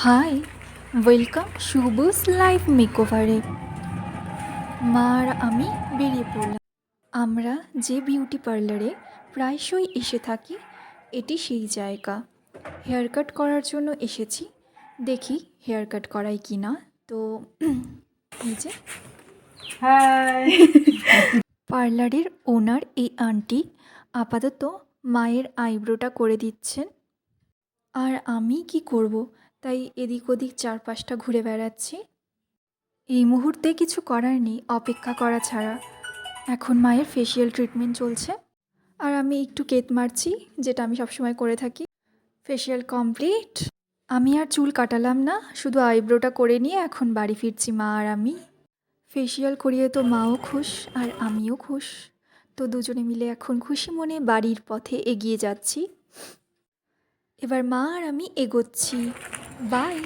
High, welcome শুভস life মেকওভারে। মা আর আমি বেরিয়ে পড়লাম। আমরা যে বিউটি পার্লারে প্রায়শই এসে থাকি, এটি সেই জায়গা। হেয়ার কাট করার জন্য এসেছি, দেখি হেয়ার কাট করাই কি না। তো এই যে হাই। পার্লারের ওনার এই আন্টি আপাতত মায়ের আইব্রোটা করে দিচ্ছেন, আর আমি কি করব, তাই এদিক ওদিক চারপাশটা ঘুরে বেড়াচ্ছি। এই মুহূর্তে কিছু করার নেই, অপেক্ষা করা ছাড়া। এখন মায়ের ফেসিয়াল ট্রিটমেন্ট চলছে, আর আমি একটু কেত মারছি, যেটা আমি সবসময় করে থাকি। Facial complete. আমি আর চুল কাটালাম না, শুধু আইব্রোটা করে নিয়ে এখন বাড়ি ফিরছি মা আর আমি। ফেসিয়াল করিয়ে তো মাও খুশ আর আমিও খুশ। তো দুজনে মিলে এখন খুশি মনে বাড়ির পথে এগিয়ে যাচ্ছি। এবার মা আর আমি এগোচ্ছি। বাই।